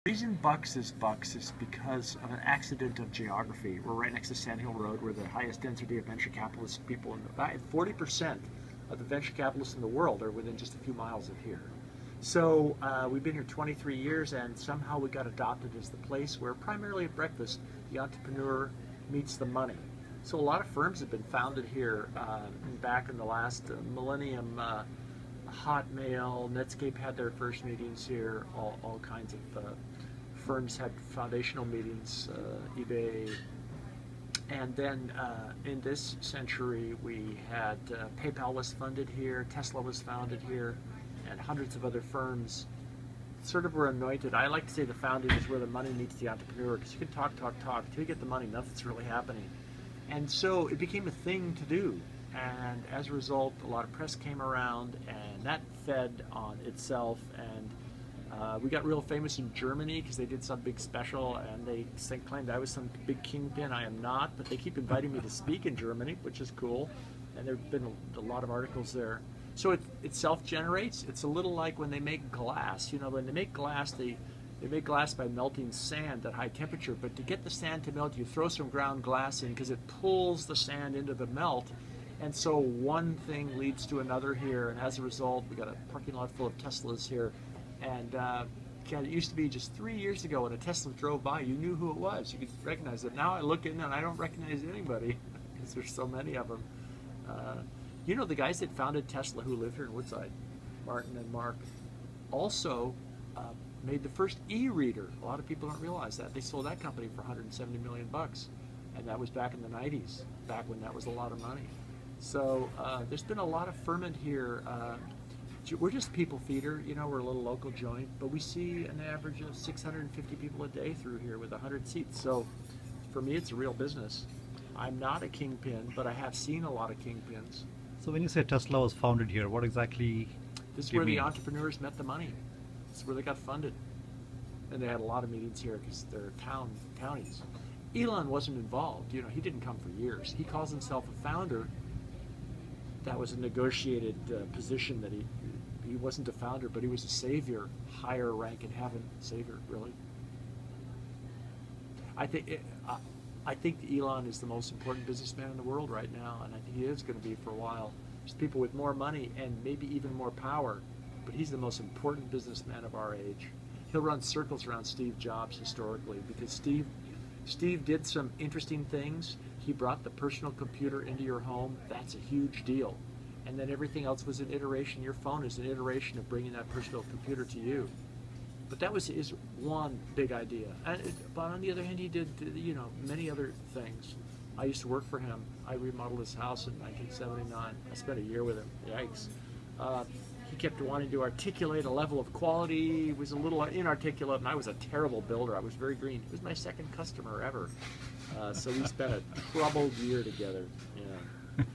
The reason Bucks is because of an accident of geography. We're right next to Sand Hill Road. We're the highest density of venture capitalist people in the 40% of the venture capitalists in the world are within just a few miles of here. So we've been here 23 years, and somehow we got adopted as the place where, primarily at breakfast, the entrepreneur meets the money. So a lot of firms have been founded here back in the last millennium. Hotmail, Netscape had their first meetings here. All kinds of firms had foundational meetings, eBay. And then in this century, we had PayPal was funded here, Tesla was founded here, and hundreds of other firms sort of were anointed. I like to say the founding is where the money meets the entrepreneur, because you can talk. Until you get the money, nothing's really happening. And so it became a thing to do. And as a result, a lot of press came around, and that fed on itself. And we got real famous in Germany because they did some big special, and they claimed I was some big kingpin. I am not, but they keep inviting me to speak in Germany, which is cool. And there have been a lot of articles there. So it self-generates. It's a little like when they make glass. You know, when they make glass, they make glass by melting sand at high temperature. But to get the sand to melt, you throw some ground glass in because it pulls the sand into the melt. And so one thing leads to another here, and as a result, we got a parking lot full of Teslas here. And it used to be just 3 years ago when a Tesla drove by, you knew who it was. You could recognize it. Now I look in and I don't recognize anybody because there's so many of them. You know, the guys that founded Tesla who live here in Woodside, Martin and Mark, also made the first e-reader. A lot of people don't realize that. They sold that company for $170 million, and that was back in the 90s, back when that was a lot of money. So there's been a lot of ferment here. We're just people feeder, you know, we're a little local joint, but we see an average of 650 people a day through here with 100 seats. So for me, it's a real business. I'm not a kingpin, but I have seen a lot of kingpins. So when you say Tesla was founded here, what exactly This is do you where mean? the entrepreneurs met the money. This is where they got funded. And they had a lot of meetings here because they're townies. Elon wasn't involved. You know, he didn't come for years. He calls himself a founder. That was a negotiated position that he wasn't a founder, but he was a savior, higher rank in heaven, savior, really. I think Elon is the most important businessman in the world right now, and I think he is going to be for a while. There's people with more money and maybe even more power, but he's the most important businessman of our age. He'll run circles around Steve Jobs historically because Steve did some interesting things. He brought the personal computer into your home. That's a huge deal. And then everything else was an iteration. Your phone is an iteration of bringing that personal computer to you. But that was his one big idea. But on the other hand, he did, you know, many other things. I used to work for him. I remodeled his house in 1979. I spent a year with him. Yikes. He kept wanting to articulate a level of quality. He was a little inarticulate, and I was a terrible builder. I was very green. He was my second customer ever. So we spent a troubled year together. Yeah.